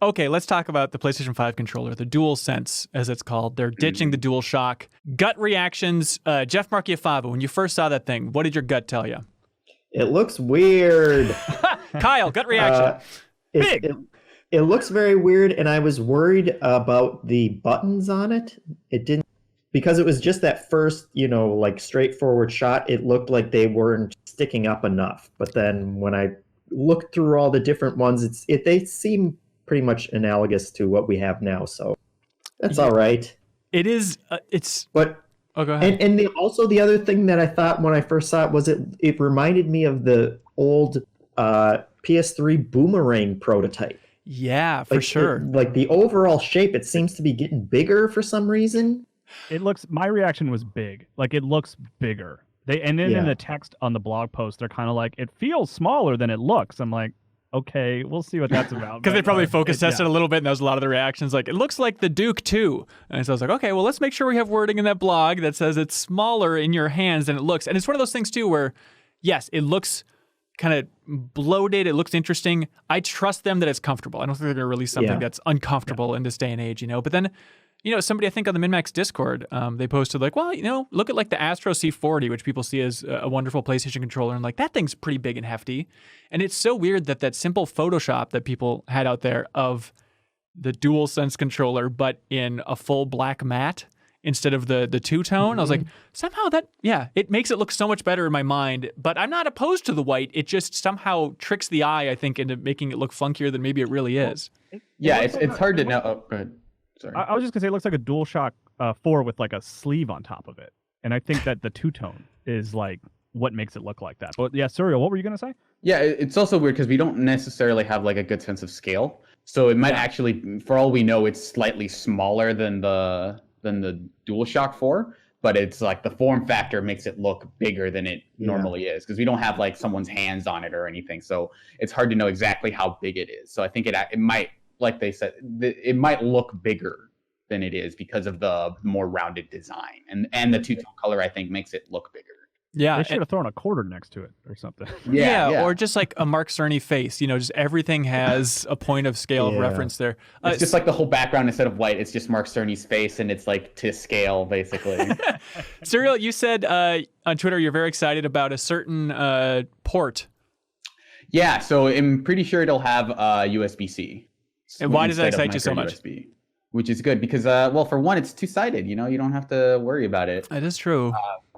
Okay, let's talk about the PlayStation 5 controller, the DualSense, as it's called. They're ditching the DualShock. Gut reactions. Jeff Marchiafava, when you first saw that thing, what did your gut tell you? It looks weird. Kyle, gut reaction. Big. It looks very weird, and I was worried about the buttons on it. It didn't, because it was just that first, like straightforward shot. It looked like they weren't sticking up enough. But then when I looked through all the different ones, they seem pretty much analogous to what we have now. So that's all right. It is. But oh, go ahead. And also the other thing that I thought when I first saw it was it reminded me of the old PS3 Boomerang prototype. Yeah, for sure. Like the overall shape, it seems to be getting bigger for some reason. My reaction was big. Like, it looks bigger. In the text on the blog post, they're kind of like, it feels smaller than it looks. I'm like, okay, we'll see what that's about. Because they probably focus tested a little bit, and that was a lot of the reactions. Like, it looks like the Duke too. And so I was like, okay, well, let's make sure we have wording in that blog that says it's smaller in your hands than it looks. And it's one of those things too where, yes, it looks kind of bloated. It looks interesting. I trust them that it's comfortable. I don't think they're going to release something that's uncomfortable in this day and age, But then, somebody I think on the MinnMax Discord, they posted like, well, look at like the Astro C40, which people see as a wonderful PlayStation controller, and like that thing's pretty big and hefty. And it's so weird that simple Photoshop that people had out there of the DualSense controller, but in a full black matte instead of the two-tone. I was like, somehow it makes it look so much better in my mind, but I'm not opposed to the white. It just somehow tricks the eye, I think, into making it look funkier than maybe it really is. It's hard to know. Oh, go ahead. Sorry. I was just going to say, it looks like a DualShock 4 with like a sleeve on top of it. And I think that the two-tone is like what makes it look like that. But yeah, Surreal, what were you going to say? Yeah, it's also weird because we don't necessarily have like a good sense of scale. So it might actually, for all we know, it's slightly smaller than the DualShock 4, but it's like the form factor makes it look bigger than it normally is, because we don't have like someone's hands on it or anything. So it's hard to know exactly how big it is. So I think it might, like they said, it might look bigger than it is because of the more rounded design, and the two-tone color, I think, makes it look bigger. Yeah, they should have thrown a quarter next to it or something. Yeah, or just like a Mark Cerny face. Just everything has a point of scale of reference there. It's just like the whole background, instead of white, it's just Mark Cerny's face, and it's like to scale, basically. Surreal, you said on Twitter you're very excited about a certain port. Yeah, so I'm pretty sure it'll have USB-C. And why does that excite you so much? USB, which is good because, well, for one, it's two-sided. You don't have to worry about it. That is true.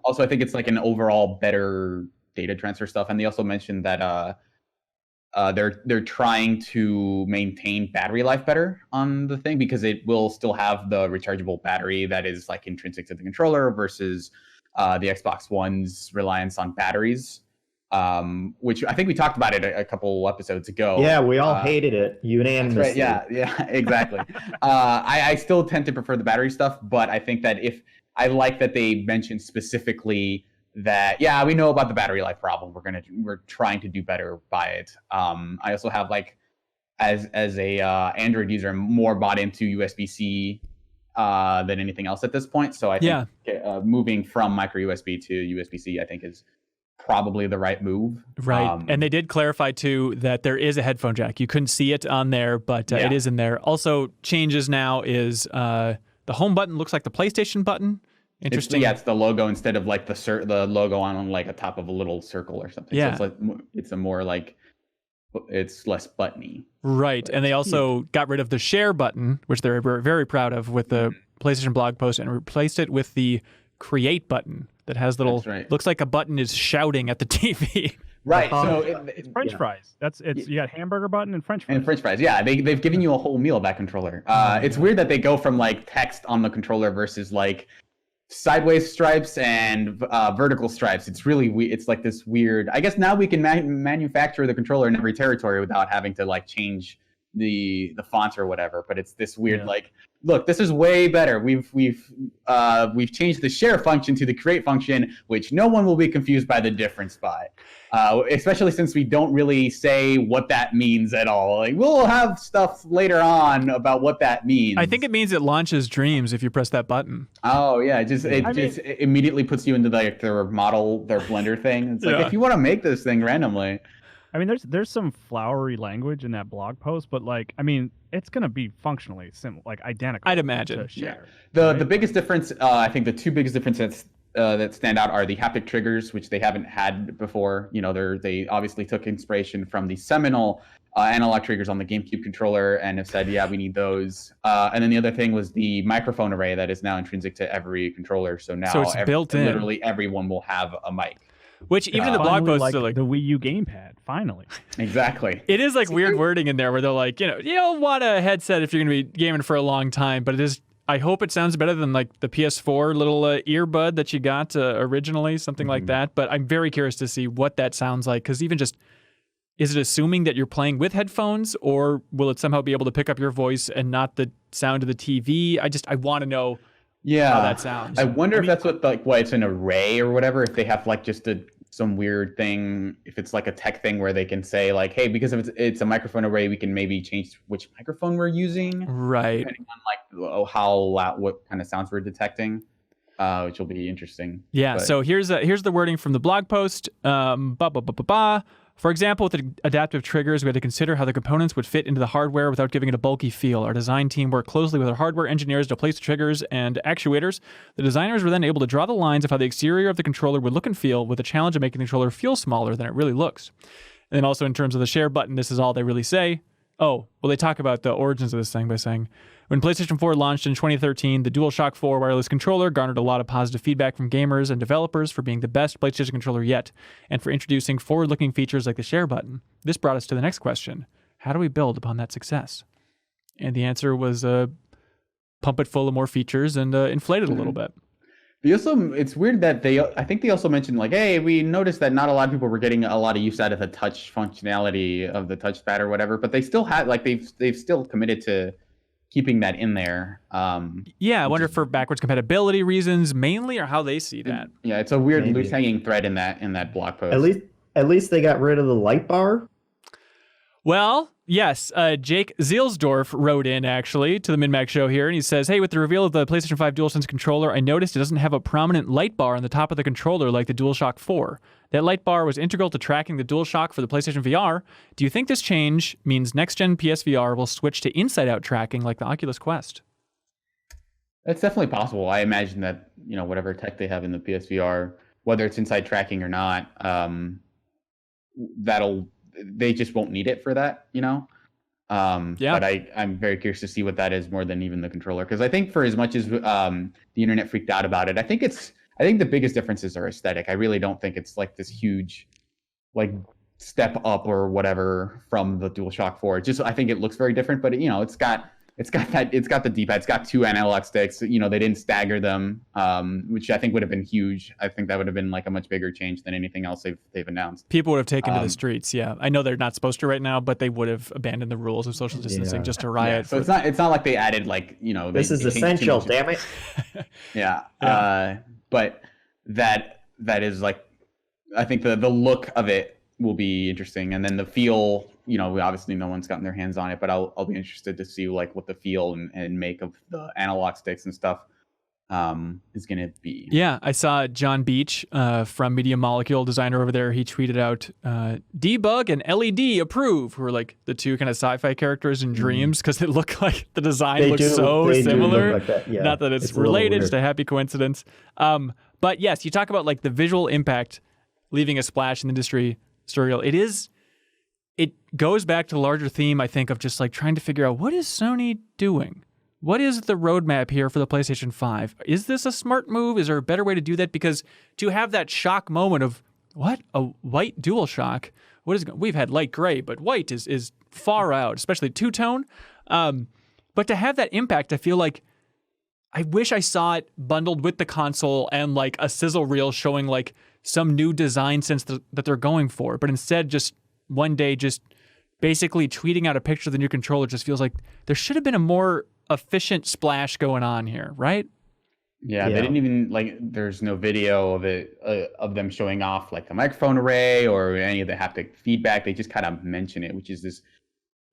Also, I think it's like an overall better data transfer stuff. And they also mentioned that they're trying to maintain battery life better on the thing, because it will still have the rechargeable battery that is like intrinsic to the controller versus the Xbox One's reliance on batteries, which I think we talked about it a couple episodes ago. Yeah, we all hated it unanimously. Right, yeah, exactly. I still tend to prefer the battery stuff, but I think that I like that they mentioned specifically that, we know about the battery life problem. We're trying to do better by it. I also have, like, as a Android user, I'm more bought into USB-C than anything else at this point. So I think moving from micro USB to USB-C, I think, is probably the right move. Right. And they did clarify too that there is a headphone jack. You couldn't see it on there, but it is in there. Also, changes now is the home button looks like the PlayStation button. Interesting. It's the logo instead of like the logo on like a top of a little circle or something. Yeah. So it's a more like, it's less buttony. Right. And they also got rid of the share button, which they're very proud of with the PlayStation blog post, and replaced it with the create button that has little, looks like a button is shouting at the TV. Right. So it's French fries. You got hamburger button and French fries. And French fries. Yeah. They've given you a whole meal, that controller. It's weird that they go from like text on the controller versus like sideways stripes and vertical stripes. It's really it's like this weird, I guess now we can manufacture the controller in every territory without having to like change the font or whatever, but it's this weird like, look, this is way better. We've changed the share function to the create function, which no one will be confused by the difference by, especially since we don't really say what that means at all. Like, we'll have stuff later on about what that means. I think it means it launches dreams if you press that button. Oh yeah, it immediately puts you into like their Blender thing. It's like, if you want to make this thing randomly. I mean, there's some flowery language in that blog post, but like, I mean, it's gonna be functionally like identical. I'd imagine. To share, The biggest difference, I think, the two biggest differences that stand out are the haptic triggers, which they haven't had before. You know, they obviously took inspiration from the seminal analog triggers on the GameCube controller and have said, yeah, we need those. And then the other thing was the microphone array that is now intrinsic to every controller. So now it's built in. Literally everyone will have a mic. Which even in the blog post, like are like the Wii U gamepad. Finally, Exactly. it is like weird wording in there where they're like, you'll want a headset if you're going to be gaming for a long time, but it is. I hope it sounds better than like the PS4 little earbud that you got originally, something like that. But I'm very curious to see what that sounds like, because even just, is it assuming that you're playing with headphones, or will it somehow be able to pick up your voice and not the sound of the TV? I want to know. Yeah, how that sounds. I wonder if that's why it's an array or whatever. If they have like just some weird thing, if it's like a tech thing where they can say like, hey, because if it's a microphone array, we can maybe change which microphone we're using, right? Depending on like how loud, what kind of sounds we're detecting, which will be interesting. Yeah. But so here's the wording from the blog post. For example, with the adaptive triggers, we had to consider how the components would fit into the hardware without giving it a bulky feel. Our design team worked closely with our hardware engineers to place the triggers and actuators. The designers were then able to draw the lines of how the exterior of the controller would look and feel, with the challenge of making the controller feel smaller than it really looks. And then also in terms of the share button, this is all they really say. Oh, well, they talk about the origins of this thing by saying, when PlayStation 4 launched in 2013, the DualShock 4 wireless controller garnered a lot of positive feedback from gamers and developers for being the best PlayStation controller yet, and for introducing forward-looking features like the share button. This brought us to the next question. How do we build upon that success? And the answer was pump it full of more features and inflate it a little bit. It's weird that I think they also mentioned like, hey, we noticed that not a lot of people were getting a lot of use out of the touch functionality of the touchpad or whatever, but they still had like they've still committed to keeping that in there. Yeah, I wonder if for backwards compatibility reasons mainly, or how they see that. Yeah, it's a weird loose hanging thread in that blog post. At least they got rid of the light bar. Well, yes, Jake Zielsdorf wrote in, actually, to the MinnMax show here, and he says, hey, with the reveal of the PlayStation 5 DualSense controller, I noticed it doesn't have a prominent light bar on the top of the controller like the DualShock 4. That light bar was integral to tracking the DualShock for the PlayStation VR. Do you think this change means next-gen PSVR will switch to inside-out tracking like the Oculus Quest? That's definitely possible. I imagine that, whatever tech they have in the PSVR, whether it's inside tracking or not, they just won't need it for that, Yeah. But I'm very curious to see what that is more than even the controller. Because I think for as much as the internet freaked out about it, I think the biggest differences are aesthetic. I really don't think it's like this huge like step up or whatever from the DualShock 4. I think it looks very different, but it's got the D-pad, it's got two analog sticks. They didn't stagger them, which I think would have been huge. I think that would have been like a much bigger change than anything else they've announced. People would have taken to the streets. Yeah, I know they're not supposed to right now, but they would have abandoned the rules of social distancing just to riot. Yeah. So it's not like they added like this is essential. Damn it. Yeah. But that is like, I think the look of it will be interesting, and then the feel. Obviously no one's gotten their hands on it, but I'll be interested to see like what the feel and make of the analog sticks and stuff is going to be. Yeah, I saw John Beach from Media Molecule, designer over there. He tweeted out Debug and LED approve, who are like the two kind of sci-fi characters in Dreams, because they look like the design looks so similar. Look like that. Yeah. Not that it's related, just a happy coincidence. But yes, you talk about like the visual impact leaving a splash in the industry. Surreal. It goes back to the larger theme, I think, of just like trying to figure out, what is Sony doing? What is the roadmap here for the PlayStation 5? Is this a smart move? Is there a better way to do that? Because to have that shock moment of, what? A white DualShock? We've had light gray, but white is far out, especially two-tone. But to have that impact, I feel like I wish I saw it bundled with the console and like a sizzle reel showing like some new design sense that they're going for. But instead, just one day, just basically tweeting out a picture of the new controller just feels like there should have been a more efficient splash going on here, right? Yeah, they didn't even there's no video of it of them showing off like the microphone array or any of the haptic feedback. They just kind of mention it, which is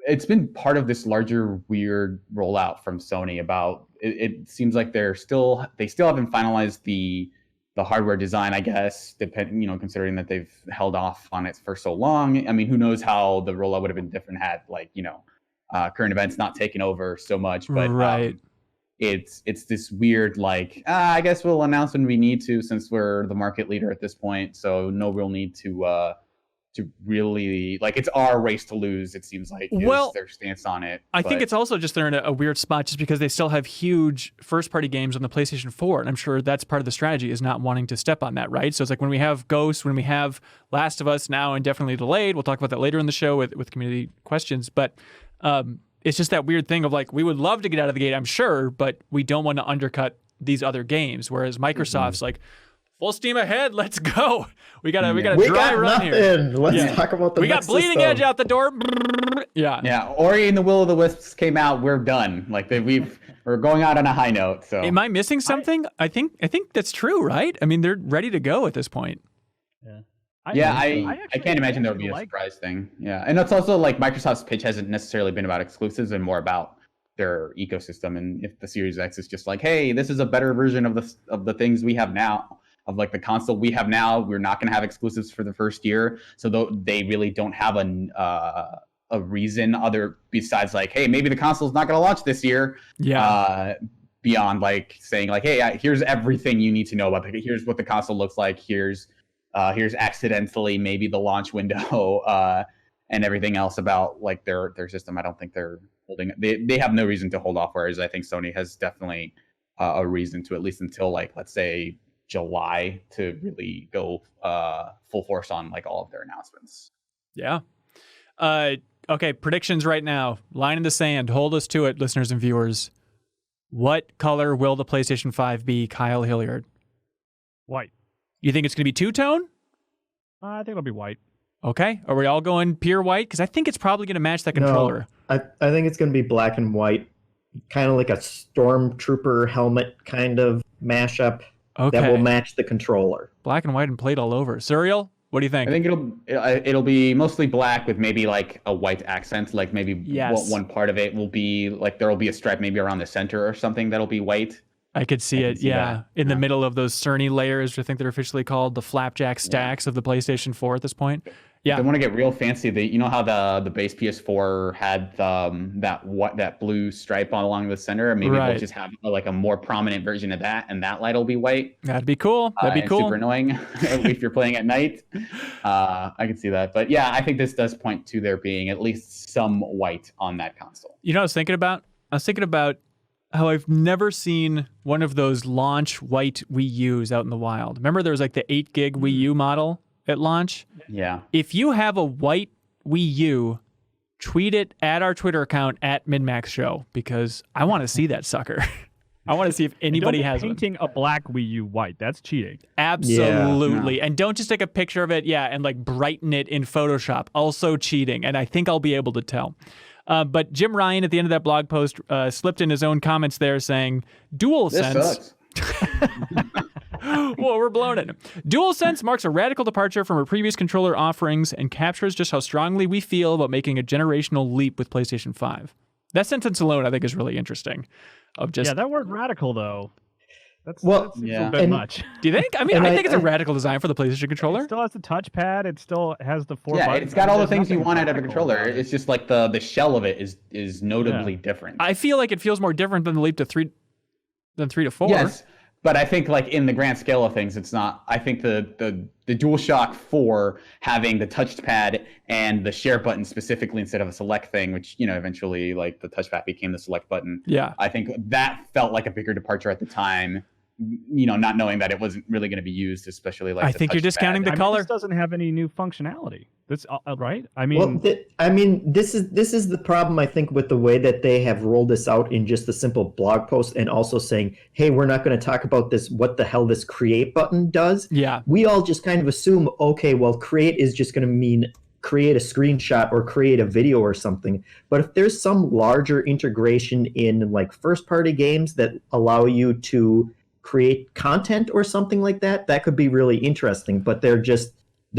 it's been part of this larger weird rollout from Sony about it seems like they still haven't finalized the hardware design, I guess, considering that they've held off on it for so long. I mean, who knows how the rollout would have been different had current events not taken over so much. But Right. It's this weird I guess we'll announce when we need to, since we're the market leader at this point. So no real need to really it's our race to lose. It seems like is their stance on it. I think it's also just they're in a weird spot just because they still have huge first-party games on the PlayStation 4, and I'm sure that's part of the strategy is not wanting to step on that, right? So it's like when we have Ghost, when we have Last of Us now indefinitely delayed. We'll talk about that later in the show with community questions, but it's just that weird thing of we would love to get out of the gate, I'm sure, but we don't want to undercut these other games. Whereas Microsoft's full steam ahead, let's go. We got a dry run here. Let's talk about the We got Bleeding Edge out the door. Yeah. Yeah. Ori and the Will of the Wisps came out. We're done. We're going out on a high note. So am I missing something? I think that's true, right? I mean, they're ready to go at this point. Yeah. I can't imagine there would be a surprise thing. Yeah. And it's also Microsoft's pitch hasn't necessarily been about exclusives and more about their ecosystem. And if the Series X is just hey, this is a better version of the things we have now, of the console we have now, we're not going to have exclusives for the first year. So they really don't have a reason other besides hey, maybe the console's not going to launch this year. Yeah. Beyond saying hey, here's everything you need to know about here's what the console looks like. Here's accidentally maybe the launch window and everything else about their system. I don't think they're holding. They have no reason to hold off. Whereas I think Sony has definitely a reason to, at least until let's say July, to really go full force on all of their announcements. Yeah. Okay, predictions right now. Line in the sand. Hold us to it, listeners and viewers. What color will the PlayStation 5 be, Kyle Hilliard? White. You think it's going to be two-tone? I think it'll be white. Okay. Are we all going pure white? Because I think it's probably going to match that controller. No, I think it's going to be black and white, kind of like a Stormtrooper helmet kind of mashup. Okay. That will match the controller. Black and white and plate all over. Surreal? What do you think? I think it'll be mostly black with maybe a white accent. One part of it will be there will be a stripe maybe around the center or something that'll be white. I could see it, yeah. In the middle of those Cerny layers, I think they're officially called the flapjack stacks of the PlayStation 4 at this point. Yeah. They want to get real fancy. You know how the base PS4 had that blue stripe along the center? Maybe they'll just have a more prominent version of that, and that light will be white. That'd be cool. That'd be cool. Super annoying if you're playing at night. I can see that. But yeah, I think this does point to there being at least some white on that console. You know what I was thinking about? I was thinking about how I've never seen one of those launch white Wii U's out in the wild. Remember there was the 8 gig Wii U model at launch? Yeah. If you have a white Wii U, tweet it at our Twitter account at MinnMax Show, because I want to see that sucker. I want to see if anybody has one. Painting a black Wii U white, that's cheating. Absolutely. Yeah. And don't just take a picture of it, and brighten it in Photoshop. Also cheating. And I think I'll be able to tell. But Jim Ryan at the end of that blog post slipped in his own comments there saying, DualSense. Whoa, we're blowing it. DualSense marks a radical departure from our previous controller offerings and captures just how strongly we feel about making a generational leap with PlayStation 5. That sentence alone, I think, is really interesting. That word radical, though. That's a bit much. Do you think? I mean, I think it's a radical design for the PlayStation controller. It still has the touchpad. It still has the 4 buttons. Yeah, it's got all the things you want out of a controller. It's just the shell of it is notably different. I feel like it feels more different than the leap to 3 to 4. Yes, but I think in the grand scale of things, it's not. I think the DualShock 4 having the touchpad and the share button specifically instead of a select thing, which eventually the touchpad became the select button. Yeah, I think that felt like a bigger departure at the time. Not knowing that it wasn't really going to be used, especially I think you're discounting the color. This doesn't have any new functionality. That's right. I mean, this is the problem, I think, with the way that they have rolled this out in just a simple blog post, and also saying, "Hey, we're not going to talk about this. What the hell this create button does?" Yeah, we all just kind of assume, okay, well, create is just going to mean create a screenshot or create a video or something. But if there's some larger integration in first-party games that allow you to create content or something like that, that could be really interesting. But they're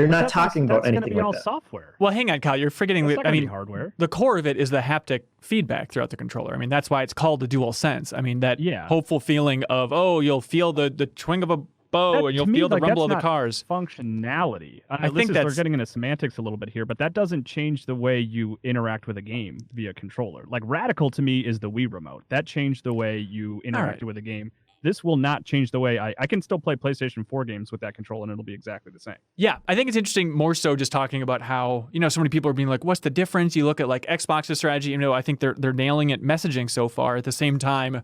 not talking about anything like that. Software. Well, hang on, Kyle. You're forgetting. Hardware. The core of it is the haptic feedback throughout the controller. I mean, that's why it's called the DualSense. I mean, that hopeful feeling of you'll feel the twing of bow, and you'll feel the rumble of the that's cars. not functionality. I think we're getting into semantics a little bit here, but that doesn't change the way you interact with a game via controller. Like Radical to me is the Wii remote. That changed the way you interacted with a game. This will not change the way I can still play PlayStation 4 games with that controller, and it'll be exactly the same. Yeah, I think it's interesting more so just talking about how, so many people are being like, what's the difference? You look at like Xbox's strategy, I think they're nailing it messaging so far. At the same time,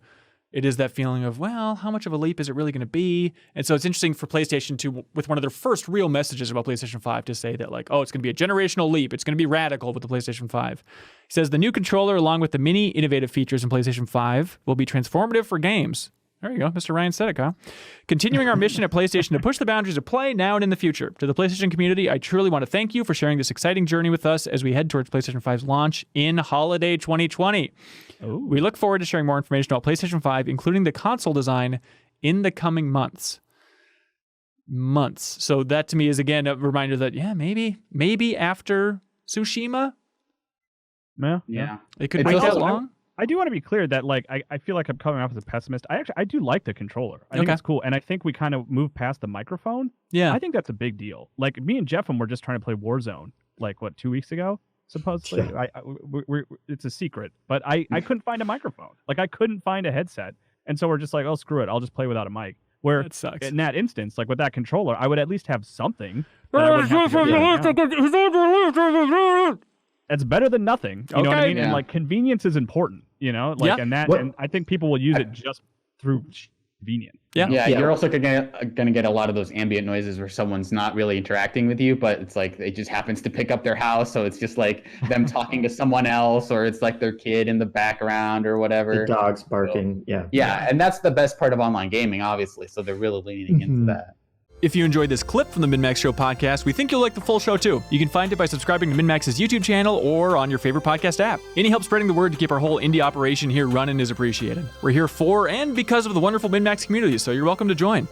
it is that feeling of, well, how much of a leap is it really going to be? And so it's interesting for PlayStation to, with one of their first real messages about PlayStation 5, to say that like, oh, it's going to be a generational leap. It's going to be radical with the PlayStation 5. He says the new controller, along with the many innovative features in PlayStation 5, will be transformative for games. There you go, Mr. Ryan said it, Kyle. Continuing our mission at PlayStation to push the boundaries of play now and in the future. To the PlayStation community, I truly want to thank you for sharing this exciting journey with us as we head towards PlayStation 5's launch in holiday 2020. Ooh. We look forward to sharing more information about PlayStation 5, including the console design, in the coming months. So that to me is, again, a reminder that, maybe after Tsushima, Yeah. it could wait that long. I do want to be clear that like I feel like I'm coming off as a pessimist. I do like the controller. I think it's cool, and I think we kind of moved past the microphone. Yeah, I think that's a big deal. Like me and Jeffem were just trying to play Warzone like 2 weeks ago, supposedly. Yeah. It's a secret, but I couldn't find a microphone. Like I couldn't find a headset, and so we're just like, oh screw it, I'll just play without a mic. Where that sucks. In that instance, like with that controller, I would at least have something. That's better than nothing. You know what I mean? Yeah. And like convenience is important, and I think people will use it just through convenience. Yeah. You're also gonna get a lot of those ambient noises where someone's not really interacting with you, but it's like it just happens to pick up their house, so it's just like them talking to someone else, or it's like their kid in the background or whatever. The dogs barking. So, yeah, and that's the best part of online gaming, obviously. So they're really leaning into that. If you enjoyed this clip from the MinnMax Show podcast, we think you'll like the full show too. You can find it by subscribing to MinnMax's YouTube channel or on your favorite podcast app. Any help spreading the word to keep our whole indie operation here running is appreciated. We're here for and because of the wonderful MinnMax community, so you're welcome to join.